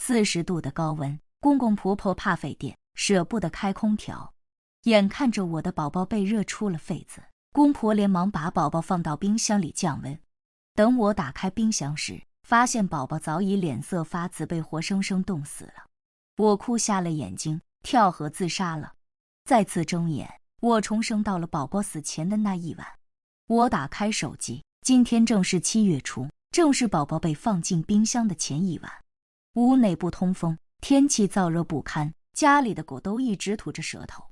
40度的高温，公公婆婆怕费电，舍不得开空调。眼看着我的宝宝被热出了痱子，公婆连忙把宝宝放到冰箱里降温。等我打开冰箱时，发现宝宝早已脸色发紫，被活生生冻死了。我哭瞎了眼睛，跳河自杀了。再次睁眼，我重生到了宝宝死前的那一晚。我打开手机，今天正是7月初，正是宝宝被放进冰箱的前一晚。屋内不通风，天气燥热不堪，家里的狗都一直吐着舌头。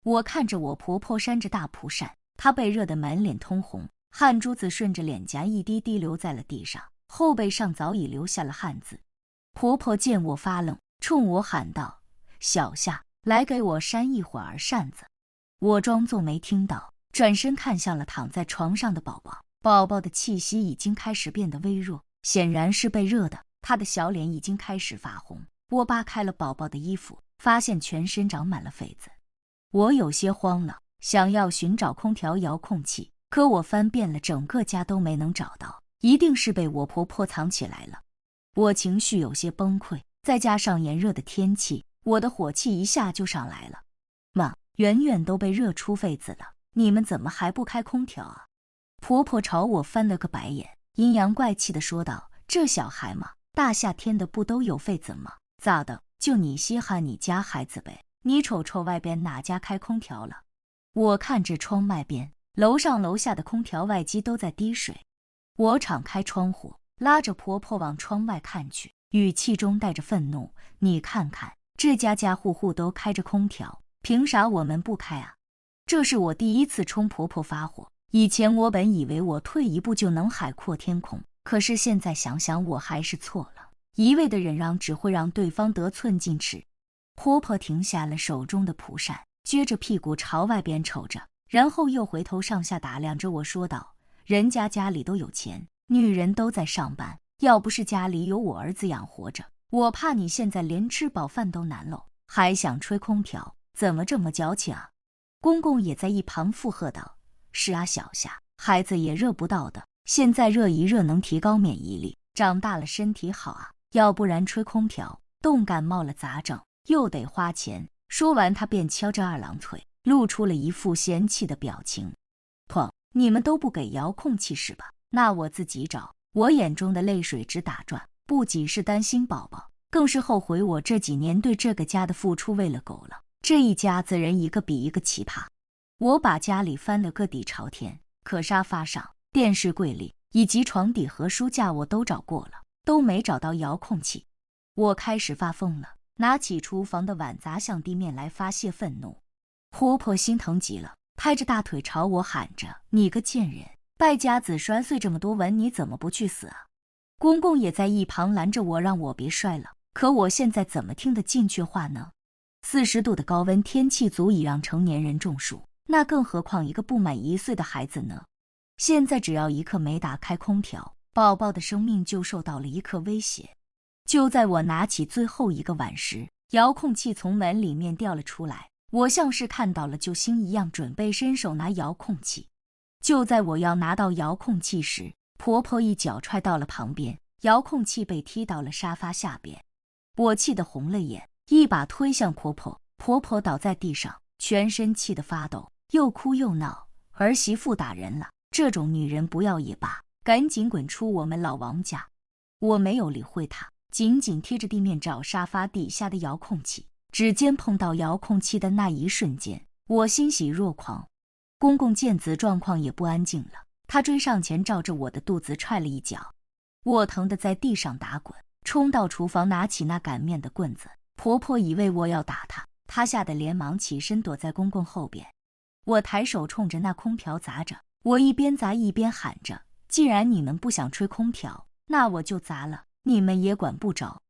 我看着我婆婆扇着大蒲扇，她被热得满脸通红，汗珠子顺着脸颊一滴滴流在了地上，后背上早已留下了汗渍。婆婆见我发愣，冲我喊道：“小夏，来给我扇一会儿扇子。”我装作没听到，转身看向了躺在床上的宝宝。宝宝的气息已经开始变得微弱，显然是被热的，他的小脸已经开始发红。我扒开了宝宝的衣服，发现全身长满了痱子。我有些慌了，想要寻找空调遥控器，可我翻遍了整个家都没能找到，一定是被我婆婆藏起来了。我情绪有些崩溃，再加上炎热的天气，我的火气一下就上来了。妈，远远都被热出痱子了，你们怎么还不开空调啊？婆婆朝我翻了个白眼，阴阳怪气地说道：“这小孩嘛，大夏天的不都有痱子吗？咋的，就你稀罕你家孩子呗？你瞅瞅外边哪家开空调了？”我看着窗外边，楼上楼下的空调外机都在滴水。我敞开窗户，拉着婆婆往窗外看去，语气中带着愤怒：“你看看，这家家户户都开着空调，凭啥我们不开啊？”这是我第一次冲婆婆发火。以前我本以为我退一步就能海阔天空，可是现在想想我还是错了，一味的忍让只会让对方得寸进尺。婆婆停下了手中的蒲扇，撅着屁股朝外边瞅着，然后又回头上下打量着我说道：“人家家里都有钱，女人都在上班，要不是家里有我儿子养活着，我怕你现在连吃饱饭都难喽，还想吹空调，怎么这么矫情啊？”公公也在一旁附和道：“是啊，小夏，孩子也热不到的，现在热一热能提高免疫力，长大了身体好啊，要不然吹空调冻感冒了咋整？又得花钱。”说完他便敲着二郎腿，露出了一副嫌弃的表情。砰，你们都不给遥控器是吧？那我自己找。我眼中的泪水直打转，不仅是担心宝宝，更是后悔我这几年对这个家的付出喂了狗了。这一家子人一个比一个奇葩。我把家里翻了个底朝天，可沙发上、电视柜里以及床底和书架我都找过了，都没找到遥控器。我开始发疯了，拿起厨房的碗砸向地面来发泄愤怒。婆婆心疼极了，拍着大腿朝我喊着：“你个贱人，败家子摔碎这么多碗，你怎么不去死啊？”公公也在一旁拦着我，让我别摔了，可我现在怎么听得进去话呢？40度的高温天气足以让成年人中暑，那更何况一个不满1岁的孩子呢？现在只要一刻没打开空调，宝宝的生命就受到了一刻威胁。就在我拿起最后一个碗时，遥控器从门里面掉了出来，我像是看到了救星一样，准备伸手拿遥控器。就在我要拿到遥控器时，婆婆一脚踹到了旁边，遥控器被踢到了沙发下边。我气得红了眼，一把推向婆婆，婆婆倒在地上，全身气得发抖，又哭又闹：“儿媳妇打人了，这种女人不要也罢，赶紧滚出我们老王家！”我没有理会她，紧紧贴着地面找沙发底下的遥控器。指尖碰到遥控器的那一瞬间，我欣喜若狂。公公见此状况也不安静了，他追上前照着我的肚子踹了一脚，我疼得在地上打滚，冲到厨房拿起那擀面的棍子。婆婆以为我要打她，她吓得连忙起身躲在公公后边。我抬手冲着那空调砸着，我一边砸一边喊着：“既然你们不想吹空调，那我就砸了，你们也管不着。”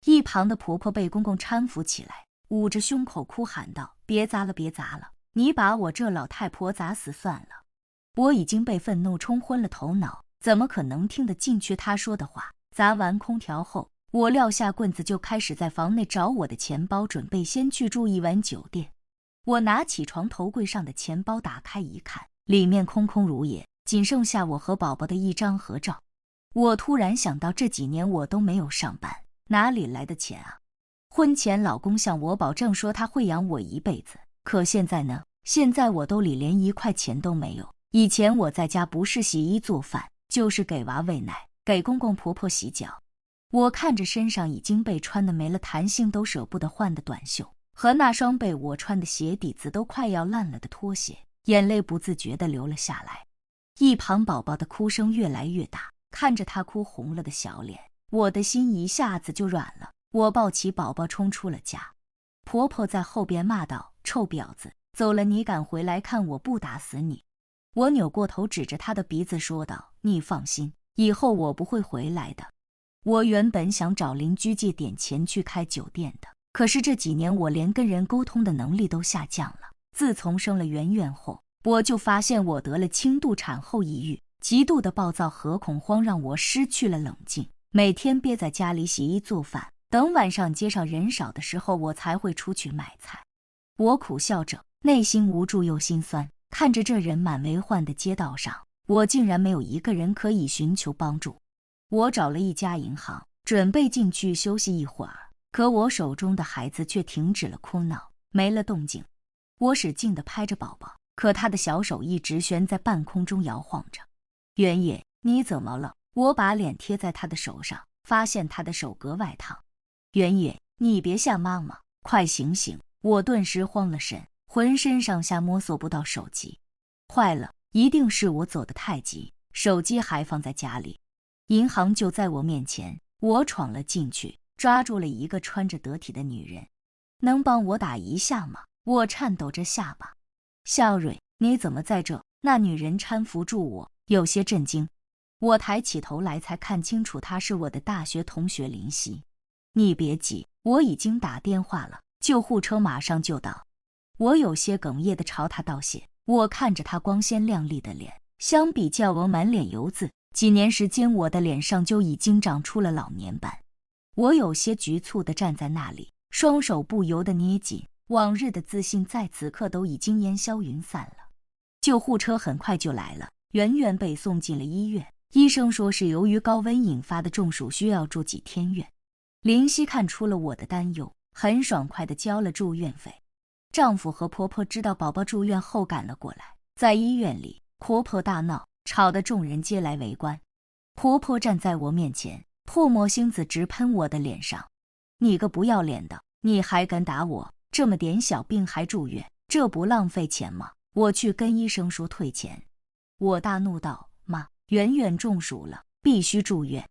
一旁的婆婆被公公搀扶起来，捂着胸口哭喊道：“别砸了，别砸了，你把我这老太婆砸死算了。”我已经被愤怒冲昏了头脑，怎么可能听得进去她说的话？砸完空调后，我撂下棍子就开始在房内找我的钱包，准备先去住一晚酒店。我拿起床头柜上的钱包打开一看，里面空空如也，仅剩下我和宝宝的一张合照。我突然想到这几年我都没有上班，哪里来的钱啊？婚前老公向我保证说他会养我一辈子，可现在呢？现在我兜里连1块钱都没有。以前我在家不是洗衣做饭，就是给娃喂奶，给公公婆婆洗脚。我看着身上已经被穿得没了弹性都舍不得换的短袖，和那双被我穿的鞋底子都快要烂了的拖鞋，眼泪不自觉地流了下来。一旁宝宝的哭声越来越大，看着他哭红了的小脸，我的心一下子就软了。我抱起宝宝冲出了家。婆婆在后边骂道：“臭婊子，走了你敢回来看我不打死你！”我扭过头指着她的鼻子说道：“你放心，以后我不会回来的。”我原本想找邻居借点钱去开酒店的，可是这几年我连跟人沟通的能力都下降了。自从生了圆圆后，我就发现我得了轻度产后抑郁，极度的暴躁和恐慌让我失去了冷静，每天憋在家里洗衣做饭，等晚上街上人少的时候我才会出去买菜。我苦笑着，内心无助又心酸，看着这人满为患的街道上，我竟然没有一个人可以寻求帮助。我找了一家银行，准备进去休息一会儿，可我手中的孩子却停止了哭闹，没了动静。我使劲地拍着宝宝，可他的小手一直悬在半空中摇晃着。原野，你怎么了？我把脸贴在他的手上，发现他的手格外烫。原野，你别吓妈妈，快醒醒！我顿时慌了神，浑身上下摸索不到手机。坏了，一定是我走得太急，手机还放在家里。银行就在我面前，我闯了进去，抓住了一个穿着得体的女人。能帮我打一下吗？我颤抖着下巴。夏蕊，你怎么在这？那女人搀扶住我，有些震惊。我抬起头来才看清楚她是我的大学同学林夕。你别急，我已经打电话了，救护车马上就到。我有些哽咽地朝她道谢。我看着她光鲜亮丽的脸，相比较我满脸油渍，几年时间我的脸上就已经长出了老年斑。我有些局促地站在那里，双手不由得捏紧，往日的自信在此刻都已经烟消云散了。救护车很快就来了，圆圆被送进了医院，医生说是由于高温引发的中暑，需要住几天院。林夕看出了我的担忧，很爽快地交了住院费。丈夫和婆婆知道宝宝住院后赶了过来，在医院里，婆婆大闹，吵得众人皆来围观。婆婆站在我面前，泼墨星子直喷我的脸上。你个不要脸的，你还敢打我？这么点小病还住院，这不浪费钱吗？我去跟医生说退钱。我大怒道：妈，圆圆中暑了，必须住院。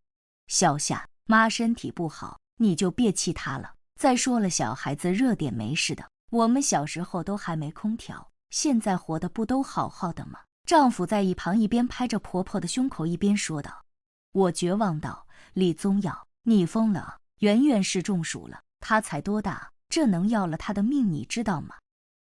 小夏，妈身体不好，你就别气她了。再说了，小孩子热点没事的，我们小时候都还没空调，现在活的不都好好的吗？丈夫在一旁一边拍着婆婆的胸口一边说道。我绝望道：李宗耀，你疯了啊！圆圆是中暑了，她才多大，这能要了她的命你知道吗？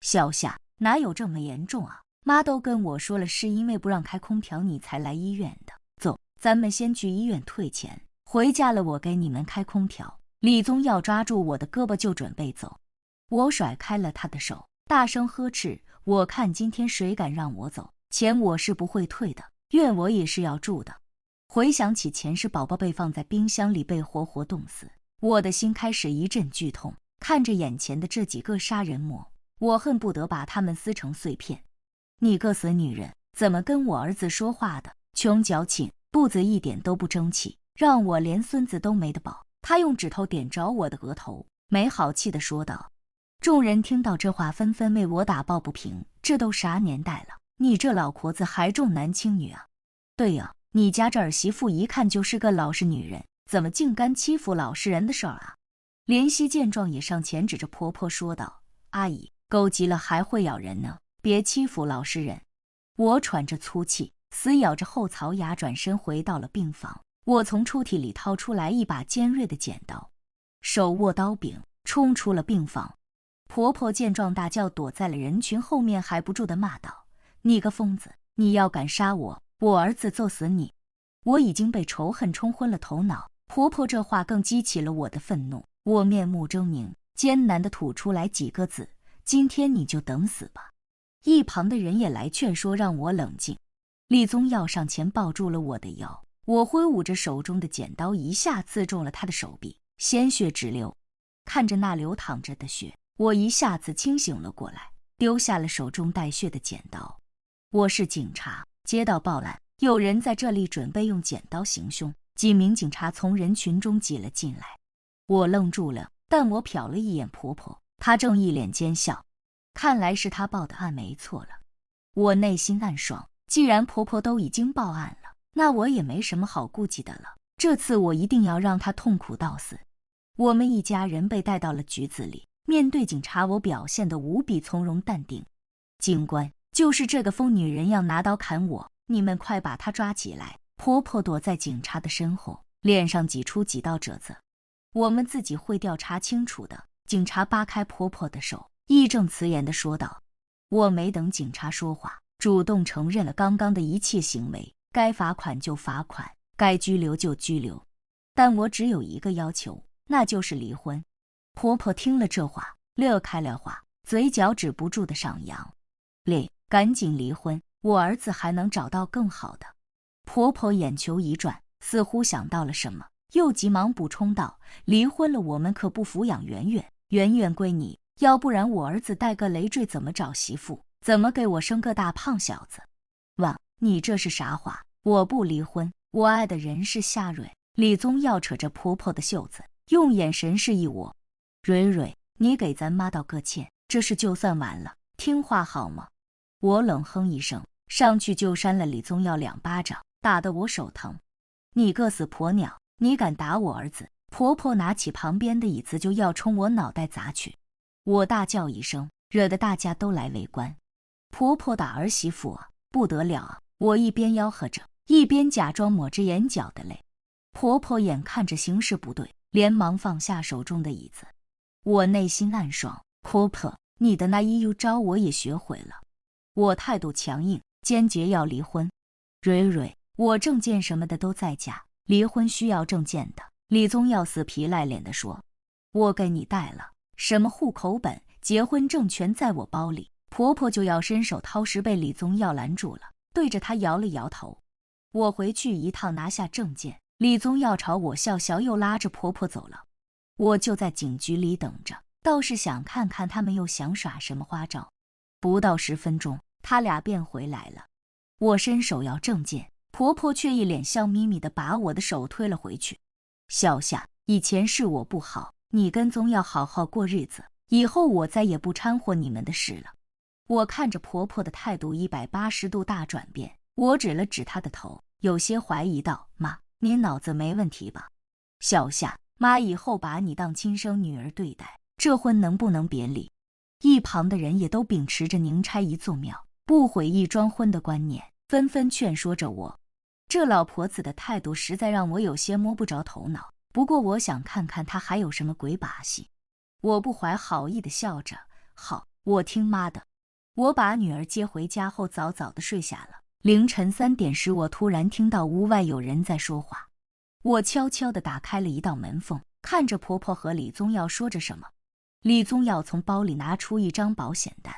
小夏，哪有这么严重啊？妈都跟我说了，是因为不让开空调你才来医院的。走，咱们先去医院退钱，回家了我给你们开空调。李宗耀抓住我的胳膊就准备走，我甩开了他的手，大声呵斥：我看今天谁敢让我走，钱我是不会退的，院我也是要住的。回想起前世宝宝被放在冰箱里被活活冻死，我的心开始一阵剧痛。看着眼前的这几个杀人魔，我恨不得把他们撕成碎片。你个死女人，怎么跟我儿子说话的？穷矫情，肚子一点都不争气，让我连孙子都没得保。他用指头点着我的额头，没好气地说道。众人听到这话纷纷为我打抱不平，这都啥年代了，你这老婆子还重男轻女啊？对呀，你家这儿媳妇一看就是个老实女人，怎么竟敢欺负老实人的事儿啊？怜惜见状也上前指着婆婆说道：阿姨，狗急了还会咬人呢，别欺负老实人。我喘着粗气，死咬着后槽牙，转身回到了病房。我从抽屉里掏出来一把尖锐的剪刀，手握刀柄，冲出了病房。婆婆见状大叫，躲在了人群后面，还不住地骂道：你个疯子，你要敢杀我，我儿子揍死你！我已经被仇恨冲昏了头脑，婆婆这话更激起了我的愤怒。我面目狰狞，艰难地吐出来几个字：今天你就等死吧。一旁的人也来劝说，让我冷静。厉宗耀上前抱住了我的腰，我挥舞着手中的剪刀，一下刺中了他的手臂，鲜血直流。看着那流淌着的血，我一下子清醒了过来，丢下了手中带血的剪刀。我是警察，接到报案，有人在这里准备用剪刀行凶。几名警察从人群中挤了进来，我愣住了，但我瞟了一眼婆婆，她正一脸奸笑，看来是她报的案没错了。我内心暗爽，既然婆婆都已经报案了，那我也没什么好顾忌的了。这次我一定要让她痛苦到死。我们一家人被带到了局子里，面对警察，我表现得无比从容淡定。警官，就是这个疯女人要拿刀砍我，你们快把她抓起来。婆婆躲在警察的身后，脸上挤出几道褶子。我们自己会调查清楚的。警察扒开婆婆的手，义正辞严地说道。我没等警察说话，主动承认了刚刚的一切行为，该罚款就罚款，该拘留就拘留。但我只有一个要求，那就是离婚。婆婆听了这话，乐开了花，嘴角止不住的上扬。赶紧离婚，我儿子还能找到更好的。婆婆眼球一转，似乎想到了什么，又急忙补充道：离婚了，我们可不抚养圆圆，圆圆归你，要不然我儿子带个累赘怎么找媳妇，怎么给我生个大胖小子？哇，你这是啥话？我不离婚，我爱的人是夏蕊。李宗耀扯着婆婆的袖子，用眼神示意我：蕊蕊，你给咱妈道个歉，这事就算完了，听话好吗？我冷哼一声，上去就扇了李宗耀2巴掌，打得我手疼。你个死婆鸟，你敢打我儿子！婆婆拿起旁边的椅子就要冲我脑袋砸去，我大叫一声，惹得大家都来围观。婆婆打儿媳妇啊，不得了啊！我一边吆喝着，一边假装抹着眼角的泪。婆婆眼看着形势不对，连忙放下手中的椅子。我内心暗爽，婆婆，你的那一招我也学会了。我态度强硬，坚决要离婚。蕊蕊，我证件什么的都在家，离婚需要证件的。李宗耀死皮赖脸地说。我给你带了，什么户口本、结婚证全在我包里。婆婆就要伸手掏时，被李宗耀拦住了，对着他摇了摇头。我回去一趟拿下证件。李宗耀朝我笑笑，又拉着婆婆走了。我就在警局里等着，倒是想看看他们又想耍什么花招。不到10分钟，他俩便回来了。我伸手要证件，婆婆却一脸笑眯眯地把我的手推了回去。小夏，以前是我不好，你跟宗耀好好过日子，以后我再也不掺和你们的事了。我看着婆婆的态度180度大转变，我指了指她的头，有些怀疑道：妈，你脑子没问题吧？小夏，妈以后把你当亲生女儿对待，这婚能不能别离？一旁的人也都秉持着宁拆一座庙，不毁一桩婚的观念，纷纷劝说着我。这老婆子的态度实在让我有些摸不着头脑，不过我想看看她还有什么鬼把戏。我不怀好意地笑着，好，我听妈的。我把女儿接回家后，早早地睡下了。凌晨3点时，我突然听到屋外有人在说话。我悄悄地打开了一道门缝，看着婆婆和李宗耀说着什么。李宗耀从包里拿出一张保险单，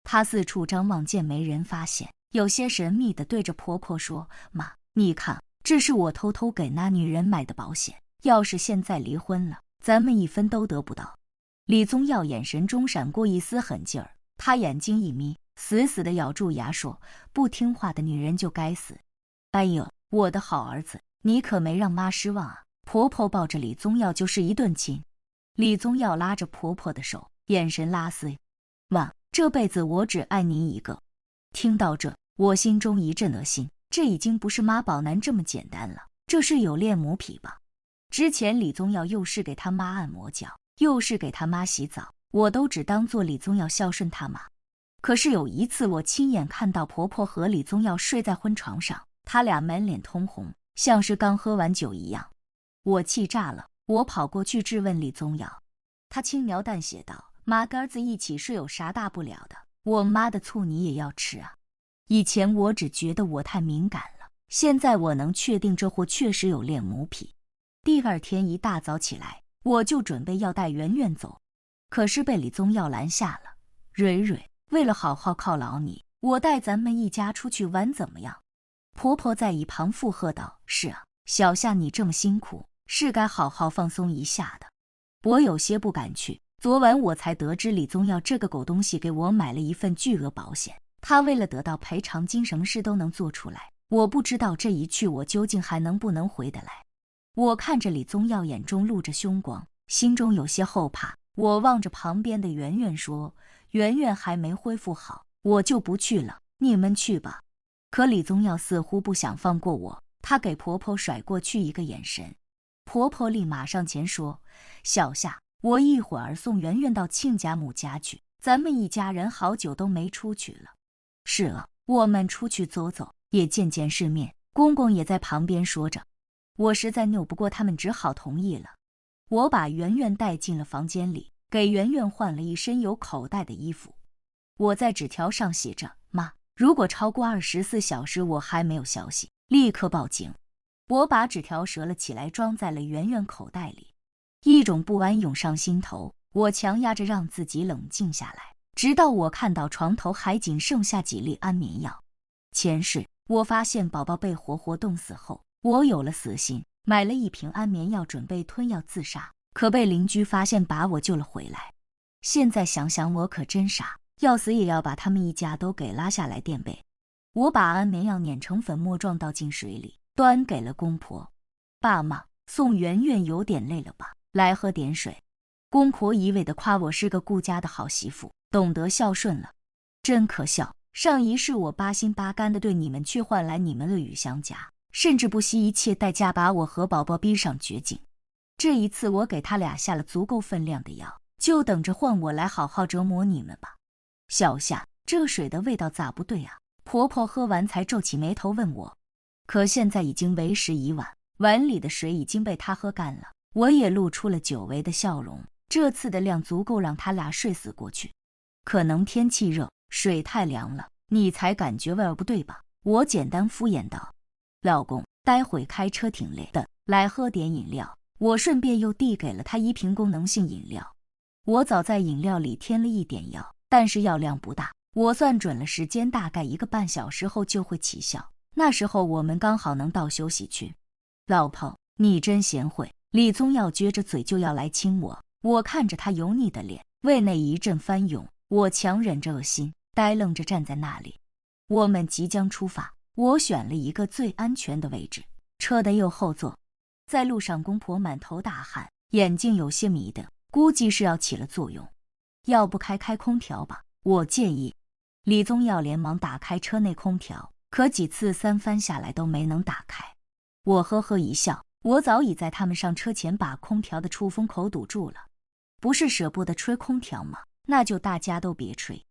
他四处张望，见没人发现，有些神秘地对着婆婆说：妈，你看，这是我偷偷给那女人买的保险，要是现在离婚了，咱们1分都得不到。李宗耀眼神中闪过一丝狠劲儿，他眼睛一眯，死死地咬住牙说：不听话的女人就该死。哎呦，我的好儿子，你可没让妈失望啊！婆婆抱着李宗耀就是一顿亲。李宗耀拉着婆婆的手，眼神拉丝。妈，这辈子我只爱你一个。听到这，我心中一阵恶心，这已经不是妈宝男这么简单了，这是有恋母癖吧？之前李宗耀又是给他妈按摩脚，又是给他妈洗澡，我都只当做李宗耀孝顺他妈。可是有一次，我亲眼看到婆婆和李宗耀睡在婚床上，他俩满脸通红，像是刚喝完酒一样。我气炸了，我跑过去质问李宗耀。他轻描淡写道：妈跟儿子一起睡有啥大不了的，我妈的醋你也要吃啊。以前我只觉得我太敏感了，现在我能确定这货确实有恋母癖。第2天一大早起来，我就准备要带圆圆走，可是被李宗耀拦下了。蕊蕊，为了好好犒劳你，我带咱们一家出去玩怎么样？婆婆在一旁附和道：是啊，小夏你这么辛苦，是该好好放松一下的。我有些不敢去，昨晚我才得知李宗耀这个狗东西给我买了一份巨额保险，他为了得到赔偿金，什么事都能做出来。我不知道这一去我究竟还能不能回得来。我看着李宗耀眼中露着凶光，心中有些后怕。我望着旁边的圆圆说：“圆圆还没恢复好，我就不去了，你们去吧。”可李宗耀似乎不想放过我，他给婆婆甩过去一个眼神。婆婆立马上前说：“小夏，我一会儿送圆圆到亲家母家去，咱们一家人好久都没出去了。”是啊，我们出去走走，也见见世面。公公也在旁边说着。我实在拗不过他们，只好同意了。我把圆圆带进了房间里，给圆圆换了一身有口袋的衣服。我在纸条上写着：“妈，如果超过24小时我还没有消息，立刻报警。”我把纸条折了起来，装在了圆圆口袋里。一种不安涌上心头，我强压着让自己冷静下来，直到我看到床头还仅剩下几粒安眠药。前世我发现宝宝被活活冻死后，我有了死心，买了一瓶安眠药，准备吞药自杀，可被邻居发现，把我救了回来。现在想想我可真傻，要死也要把他们一家都给拉下来垫背。我把安眠药碾成粉末，撞倒进水里，端给了公婆。爸妈，送圆圆有点累了吧，来喝点水。公婆一味地夸我是个顾家的好媳妇，懂得孝顺了。真可笑，上一世我八心八肝地对你们，却换来你们恶语相加，甚至不惜一切代价把我和宝宝逼上绝境。这一次我给他俩下了足够分量的药，就等着换我来好好折磨你们吧。小夏，这水的味道咋不对啊？婆婆喝完才皱起眉头问我。可现在已经为时已晚，碗里的水已经被他喝干了。我也露出了久违的笑容，这次的量足够让他俩睡死过去。可能天气热，水太凉了，你才感觉味儿不对吧？我简单敷衍道。老公，待会开车挺累的，来喝点饮料。我顺便又递给了他一瓶功能性饮料。我早在饮料里添了一点药，但是药量不大，我算准了时间，大概1个半小时后就会起效，那时候我们刚好能到休息区。老婆，你真贤惠。李宗耀撅着嘴就要来亲我，我看着他油腻的脸，胃内一阵翻涌，我强忍着恶心，呆愣着站在那里。我们即将出发，我选了一个最安全的位置，车的右后座。在路上，公婆满头大汗，眼睛有些迷的，估计是要起了作用。要不开空调吧，我建议。李宗耀连忙打开车内空调，可几次3番下来都没能打开。我呵呵一笑，我早已在他们上车前把空调的出风口堵住了。不是舍不得吹空调吗？那就大家都别吹。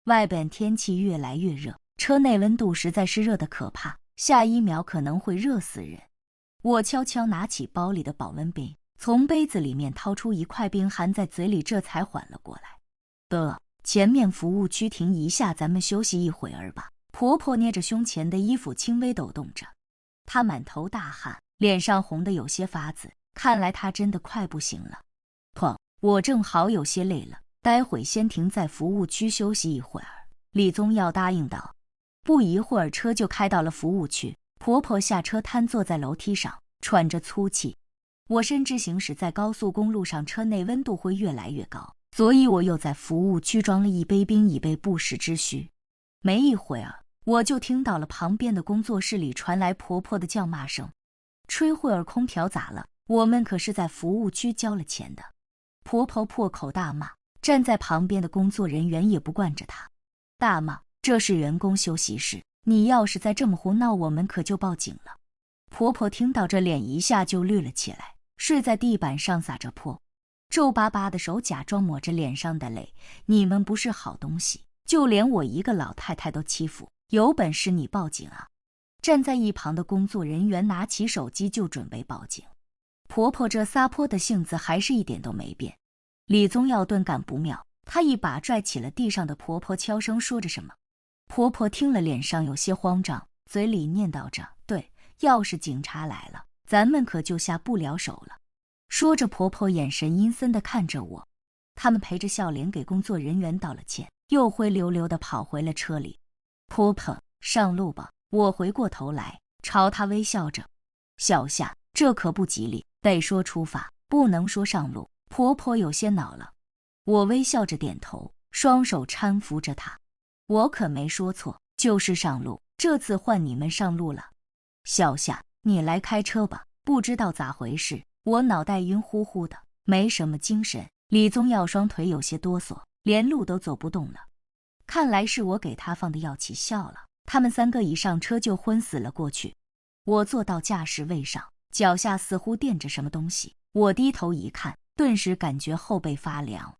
外边天气越来越热，车内温度实在是热得可怕，下一秒可能会热死人。我悄悄拿起包里的保温杯，从杯子里面掏出一块冰，含在嘴里，这才缓了过来。前面服务区停一下，咱们休息一会儿吧。婆婆捏着胸前的衣服轻微抖动着，她满头大汗，脸上红得有些发紫，看来她真的快不行了。我正好有些累了，待会先停在服务区休息一会儿。李宗耀答应道。不一会儿车就开到了服务区，婆婆下车瘫坐在楼梯上，喘着粗气。我深知行驶在高速公路上，车内温度会越来越高，所以我又在服务区装了一杯冰，以备不时之需。没一会儿，我就听到了旁边的工作室里传来婆婆的叫骂声。吹会儿空调咋了？我们可是在服务区交了钱的。婆婆破口大骂，站在旁边的工作人员也不惯着她，大骂这是员工休息室，你要是再这么胡闹，我们可就报警了。婆婆听到这，脸一下就绿了起来，睡在地板上撒着泼，皱巴巴的手假装抹着脸上的泪。你们不是好东西，就连我一个老太太都欺负，有本事你报警啊！站在一旁的工作人员拿起手机就准备报警。婆婆这撒泼的性子还是一点都没变。李宗耀顿感不妙，他一把拽起了地上的婆婆，悄声说着什么。婆婆听了，脸上有些慌张，嘴里念叨着：“对，要是警察来了，咱们可就下不了手了。”说着，婆婆眼神阴森地看着我。他们陪着笑脸给工作人员道了歉，又灰溜溜地跑回了车里。婆婆，上路吧。我回过头来，朝她微笑着。小夏，这可不吉利，得说出发，不能说上路。婆婆有些恼了。我微笑着点头，双手搀扶着她。我可没说错，就是上路，这次换你们上路了。小夏，你来开车吧。不知道咋回事，我脑袋晕乎乎的，没什么精神。李宗耀双腿有些哆嗦，连路都走不动了。看来是我给他放的药起效了，他们3个一上车就昏死了过去。我坐到驾驶位上，脚下似乎垫着什么东西，我低头一看，顿时感觉后背发凉。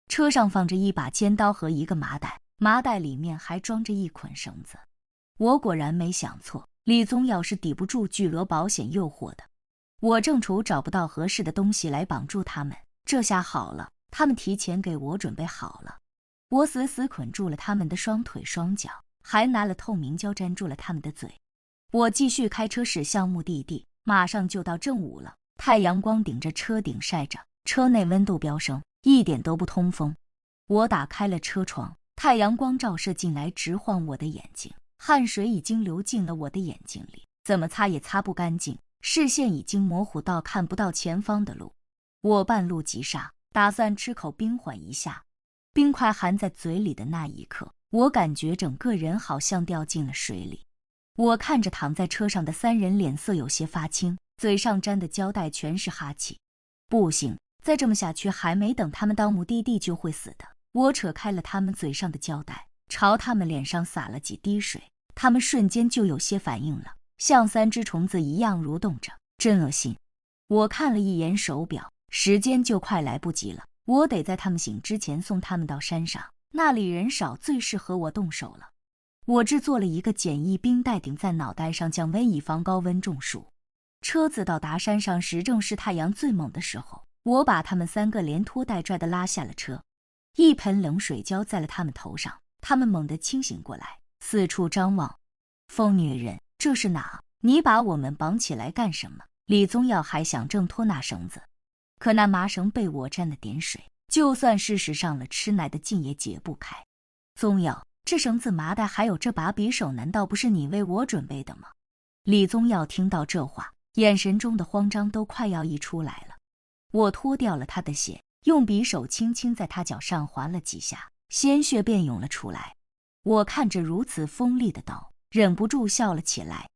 车上放着一把尖刀和一个麻袋，麻袋里面还装着一捆绳子。我果然没想错，李宗耀是抵不住巨额保险诱惑的。我正愁找不到合适的东西来绑住他们，这下好了，他们提前给我准备好了。我死死捆住了他们的双腿双脚，还拿了透明胶粘住了他们的嘴。我继续开车驶向目的地，马上就到正午了，太阳光顶着车顶晒着，车内温度飙升，一点都不通风。我打开了车窗，太阳光照射进来，直晃我的眼睛，汗水已经流进了我的眼睛里，怎么擦也擦不干净，视线已经模糊到看不到前方的路。我半路急刹，打算吃口冰缓一下。冰块含在嘴里的那一刻，我感觉整个人好像掉进了水里。我看着躺在车上的3人，脸色有些发青，嘴上粘的胶带全是哈气。不行，再这么下去，还没等他们到目的地就会死的。我扯开了他们嘴上的胶带，朝他们脸上洒了几滴水，他们瞬间就有些反应了，像3只虫子一样蠕动着，真恶心。我看了一眼手表，时间就快来不及了，我得在他们醒之前送他们到山上，那里人少，最适合我动手了。我制作了一个简易冰袋顶在脑袋上降温，以防高温中暑。车子到达山上时正是太阳最猛的时候，我把他们3个连拖带拽地拉下了车，一盆冷水浇在了他们头上，他们猛地清醒过来，四处张望。疯女人，这是哪？你把我们绑起来干什么？李宗耀还想挣脱那绳子，可那麻绳被我沾了点水，就算事实上了吃奶的劲也解不开。宗耀，这绳子麻袋还有这把匕首，难道不是你为我准备的吗？李宗耀听到这话，眼神中的慌张都快要溢出来了。我脱掉了他的鞋，用匕首轻轻在他脚上划了几下，鲜血便涌了出来。我看着如此锋利的刀，忍不住笑了起来。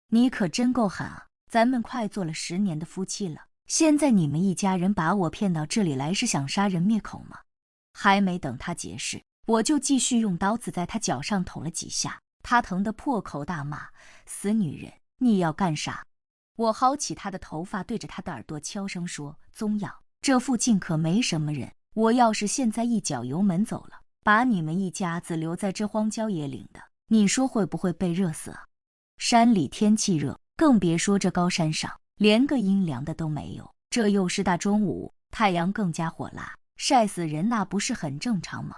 你可真够狠啊！咱们快做了10年的夫妻了，现在你们一家人把我骗到这里来，是想杀人灭口吗？还没等他解释，我就继续用刀子在他脚上捅了几下，他疼得破口大骂：死女人，你要干啥？我薅起他的头发，对着他的耳朵悄声说：宗耀，这附近可没什么人，我要是现在一脚油门走了，把你们一家子留在这荒郊野岭的，你说会不会被热死啊？山里天气热，更别说这高山上，连个阴凉的都没有，这又是大中午，太阳更加火辣，晒死人那不是很正常吗？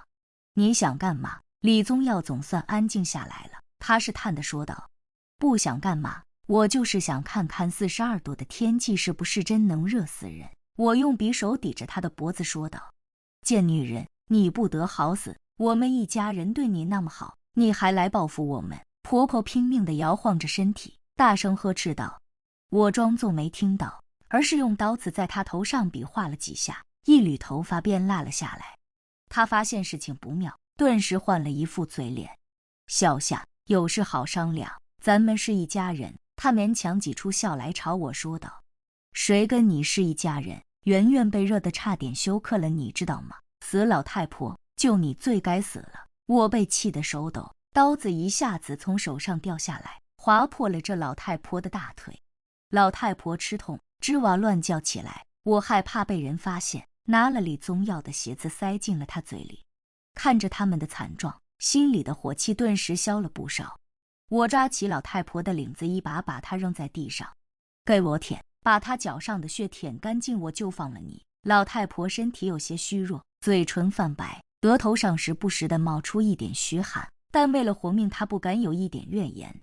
你想干嘛？李宗耀总算安静下来了，他试探地说道：不想干嘛，我就是想看看42度的天气是不是真能热死人。我用匕首抵着他的脖子说道：贱女人，你不得好死，我们一家人对你那么好，你还来报复我们？婆婆拼命地摇晃着身体，大声呵斥道。我装作没听到，而是用刀子在他头上比划了几下，一缕头发便落了下来。他发现事情不妙，顿时换了一副嘴脸。小夏，有事好商量，咱们是一家人。他勉强挤出笑来，朝我说道：谁跟你是一家人？圆圆被热得差点休克了，你知道吗？死老太婆，就你最该死了！我被气得手抖，刀子一下子从手上掉下来，划破了这老太婆的大腿。老太婆吃痛，吱哇乱叫起来。我害怕被人发现，拿了李宗耀的鞋子塞进了他嘴里。看着他们的惨状，心里的火气顿时消了不少。我抓起老太婆的领子，一把把她扔在地上。给我舔，把她脚上的血舔干净，我就放了你。老太婆身体有些虚弱，嘴唇泛白，额头上时不时地冒出一点虚汗，但为了活命，她不敢有一点怨言。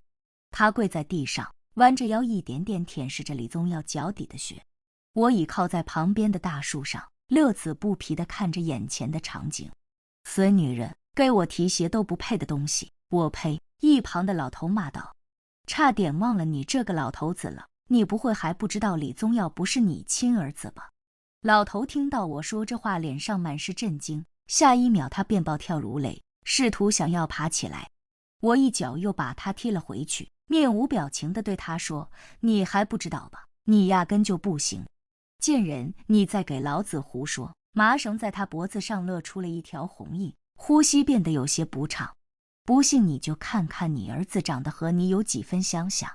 她跪在地上，弯着腰，一点点舔舐着李宗耀脚底的血。我倚靠在旁边的大树上，乐此不疲地看着眼前的场景。死女人，给我提鞋都不配的东西！我呸！一旁的老头骂道：差点忘了你这个老头子了，你不会还不知道李宗耀不是你亲儿子吧？老头听到我说这话，脸上满是震惊，下一秒他便暴跳如雷，试图想要爬起来。我一脚又把他踢了回去，面无表情地对他说：“你还不知道吧？你压根就不行！贱人，你再给老子胡说！”麻绳在他脖子上勒出了一条红印，呼吸变得有些不畅。不信你就看看你儿子长得和你有几分相像。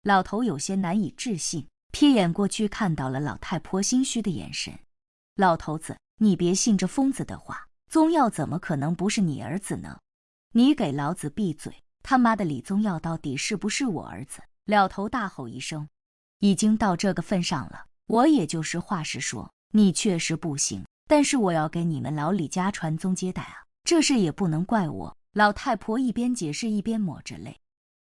老头有些难以置信，瞥眼过去看到了老太婆心虚的眼神。老头子，你别信这疯子的话，宗耀怎么可能不是你儿子呢？你给老子闭嘴！他妈的，李宗耀到底是不是我儿子？老头大吼一声。已经到这个份上了，我也就实话实说，你确实不行，但是我要给你们老李家传宗接代啊，这事也不能怪我。老太婆一边解释一边抹着泪。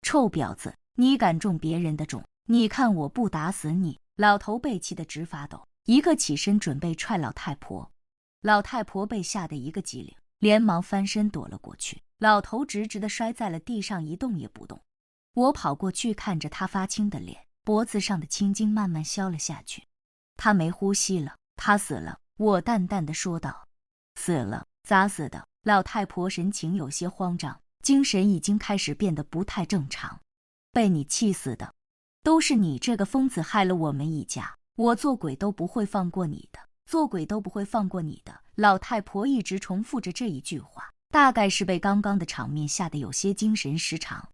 臭婊子，你敢中别人的种，你看我不打死你！老头被气得直发抖，一个起身准备踹老太婆。老太婆被吓得一个激灵，连忙翻身躲了过去。老头直直地摔在了地上，一动也不动。我跑过去看着他发青的脸，脖子上的青筋慢慢消了下去。他没呼吸了，他死了。我淡淡地说道。死了？咋死的？老太婆神情有些慌张，精神已经开始变得不太正常。被你气死的，都是你这个疯子害了我们一家，我做鬼都不会放过你的，做鬼都不会放过你的。老太婆一直重复着这一句话，大概是被刚刚的场面吓得有些精神失常。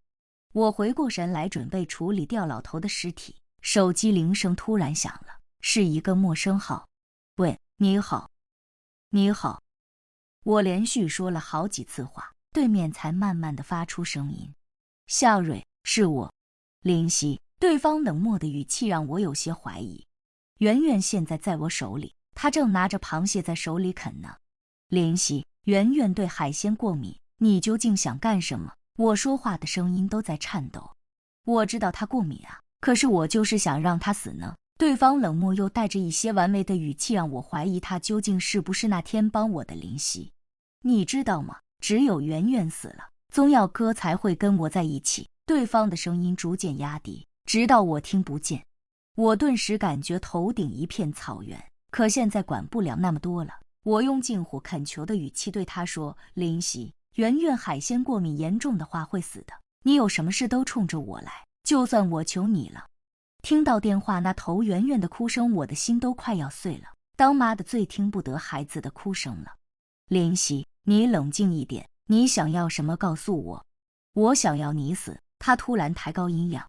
我回过神来，准备处理掉老头的尸体，手机铃声突然响了，是一个陌生号。喂，你好。你好。我连续说了好几次话，对面才慢慢地发出声音。夏蕊，是我。林夕。对方冷漠的语气让我有些怀疑。圆圆现在在我手里，她正拿着螃蟹在手里啃呢。林夕，圆圆对海鲜过敏，你究竟想干什么？我说话的声音都在颤抖。我知道她过敏啊，可是我就是想让她死呢。对方冷漠又带着一些玩味的语气，让我怀疑他究竟是不是那天帮我的林夕。你知道吗？只有圆圆死了，宗耀哥才会跟我在一起。对方的声音逐渐压低，直到我听不见。我顿时感觉头顶一片草原，可现在管不了那么多了。我用近乎恳求的语气对他说：“林夕，圆圆海鲜过敏严重的话会死的，你有什么事都冲着我来，就算我求你了。”听到电话那头圆圆的哭声，我的心都快要碎了。当妈的最听不得孩子的哭声了。林夕，你冷静一点，你想要什么告诉我。我想要你死。他突然抬高音量，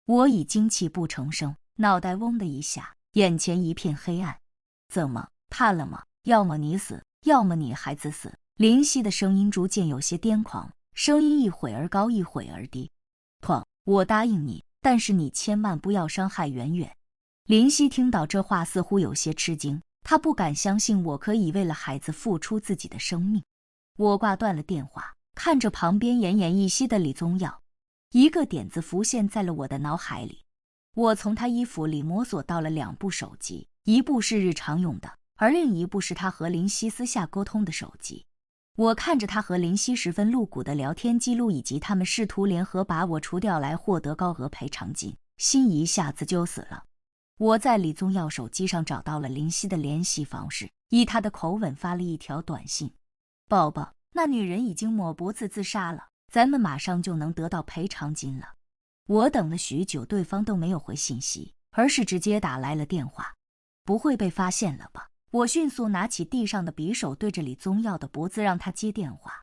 我已经泣不成声，脑袋嗡的一下，眼前一片黑暗。怎么，怕了吗？要么你死，要么你孩子死。林夕的声音逐渐有些癫狂，声音一会儿高一会儿低。砰！我答应你，但是你千万不要伤害圆圆。林夕听到这话似乎有些吃惊，他不敢相信我可以为了孩子付出自己的生命。我挂断了电话，看着旁边奄奄一息的李宗耀，一个点子浮现在了我的脑海里。我从他衣服里摸索到了2部手机，一部是日常用的，而另一部是他和林夕私下沟通的手机。我看着他和林夕十分露骨的聊天记录，以及他们试图联合把我除掉来获得高额赔偿金，心一下子就死了。我在李宗耀手机上找到了林夕的联系方式，以他的口吻发了一条短信：宝宝，那女人已经抹脖子自杀了，咱们马上就能得到赔偿金了。我等了许久，对方都没有回信息，而是直接打来了电话。不会被发现了吧？我迅速拿起地上的匕首，对着李宗耀的脖子，让他接电话。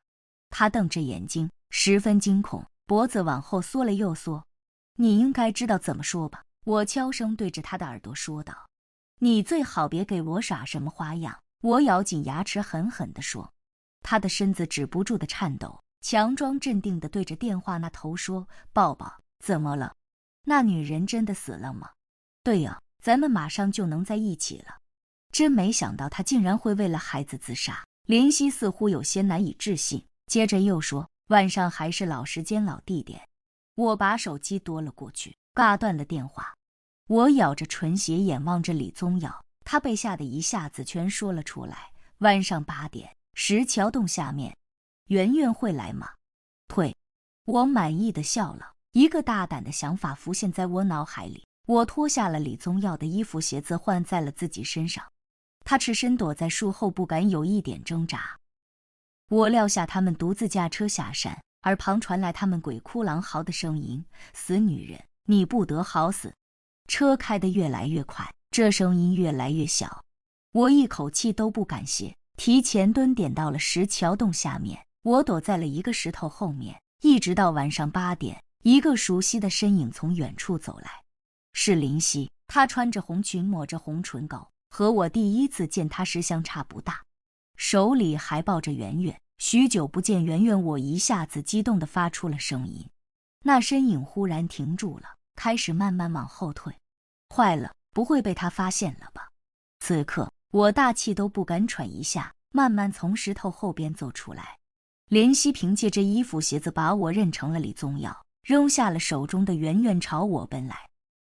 他瞪着眼睛，十分惊恐，脖子往后缩了又缩。你应该知道怎么说吧？我悄声对着他的耳朵说道。你最好别给我耍什么花样。我咬紧牙齿，狠狠地说。他的身子止不住的颤抖，强装镇定地对着电话那头说：宝宝，怎么了？那女人真的死了吗？对呀，咱们马上就能在一起了。真没想到他竟然会为了孩子自杀。林夕似乎有些难以置信，接着又说：晚上还是老时间老地点。我把手机夺了过去，挂断了电话。我咬着唇血，眼望着李宗耀，他被吓得一下子全说了出来。晚上8点，石桥洞下面。圆圆会来吗？会。我满意的笑了，一个大胆的想法浮现在我脑海里。我脱下了李宗耀的衣服鞋子换在了自己身上，他赤身躲在树后，不敢有一点挣扎。我撂下他们，独自驾车下山，耳旁传来他们鬼哭狼嚎的声音：“死女人，你不得好死！”车开得越来越快，这声音越来越小，我一口气都不敢歇，提前蹲点到了石桥洞下面。我躲在了一个石头后面，一直到晚上8点，一个熟悉的身影从远处走来，是林夕。她穿着红裙，抹着红唇膏，和我第一次见她时相差不大，手里还抱着圆圆。许久不见圆圆，我一下子激动地发出了声音。那身影忽然停住了，开始慢慢往后退。坏了，不会被他发现了吧？此刻我大气都不敢喘一下，慢慢从石头后边走出来。怜惜凭借着衣服鞋子把我认成了李宗耀，扔下了手中的圆圆朝我奔来。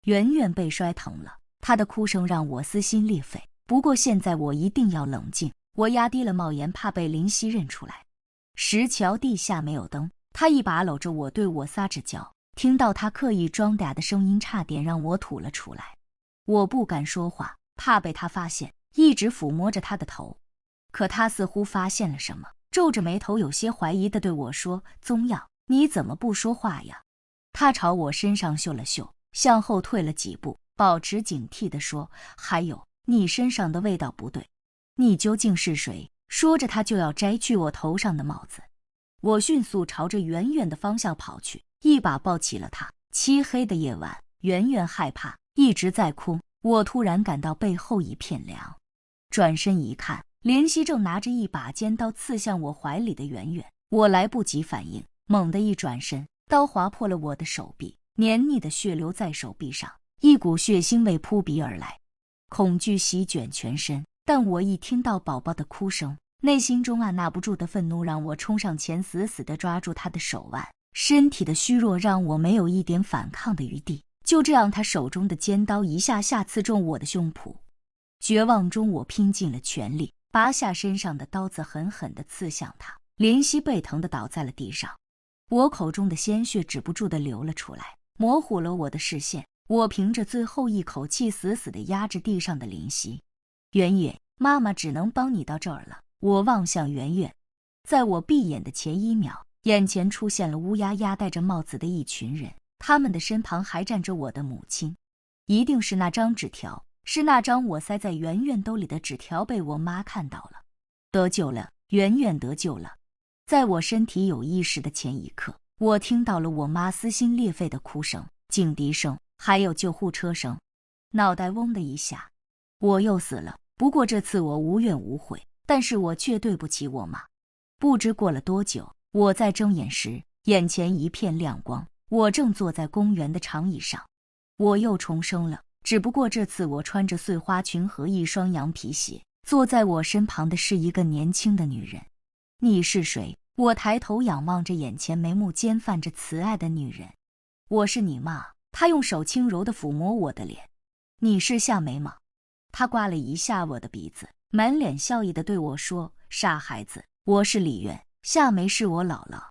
圆圆被摔疼了，她的哭声让我撕心裂肺。不过现在我一定要冷静，我压低了帽檐，怕被林夕认出来。石桥地下没有灯，他一把搂着我，对我撒着娇，听到他刻意装嗲的声音，差点让我吐了出来。我不敢说话，怕被他发现，一直抚摸着他的头。可他似乎发现了什么，皱着眉头，有些怀疑地对我说：“宗耀，你怎么不说话呀？”他朝我身上嗅了嗅，向后退了几步，保持警惕地说：“还有，你身上的味道不对，你究竟是谁？”说着，他就要摘去我头上的帽子。我迅速朝着圆圆的方向跑去，一把抱起了她。漆黑的夜晚，圆圆害怕，一直在哭。我突然感到背后一片凉，转身一看，怜惜正拿着一把尖刀刺向我怀里的圆圆。我来不及反应，猛地一转身，刀划破了我的手臂，黏腻的血流在手臂上，一股血腥味扑鼻而来，恐惧席卷全身。但我一听到宝宝的哭声，内心中按捺不住的愤怒让我冲上前，死死地抓住他的手腕。身体的虚弱让我没有一点反抗的余地，就这样，他手中的尖刀一下下刺中我的胸脯。绝望中，我拼尽了全力，拔下身上的刀子，狠狠地刺向他。怜惜背疼地倒在了地上，我口中的鲜血止不住地流了出来，模糊了我的视线。我凭着最后一口气，死死地压着地上的怜惜。圆圆，妈妈只能帮你到这儿了。我望向圆圆，在我闭眼的前一秒，眼前出现了乌压压戴着帽子的一群人，他们的身旁还站着我的母亲。一定是那张纸条，是那张我塞在圆圆兜里的纸条被我妈看到了。得救了，圆圆得救了。在我身体有意识的前一刻，我听到了我妈撕心裂肺的哭声、警笛声，还有救护车声。脑袋嗡的一下，我又死了。不过这次我无怨无悔，但是我却对不起我妈。不知过了多久，我在睁眼时，眼前一片亮光，我正坐在公园的长椅上。我又重生了，只不过这次我穿着碎花裙和一双羊皮鞋，坐在我身旁的是一个年轻的女人。你是谁？我抬头仰望着眼前眉目间泛着慈爱的女人。我是你妈。她用手轻柔地抚摸我的脸。你是夏梅吗？她刮了一下我的鼻子，满脸笑意地对我说：“傻孩子，我是李媛，夏梅是我姥姥。”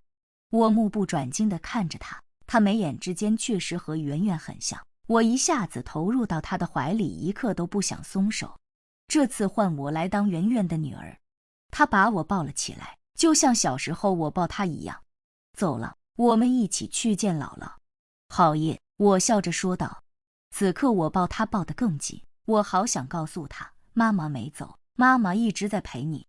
我目不转睛地看着她，她眉眼之间确实和圆圆很像。我一下子投入到她的怀里，一刻都不想松手。这次换我来当圆圆的女儿。她把我抱了起来，就像小时候我抱她一样。走了，我们一起去见姥姥。好耶，我笑着说道。此刻我抱她抱得更紧，我好想告诉她，妈妈没走，妈妈一直在陪你。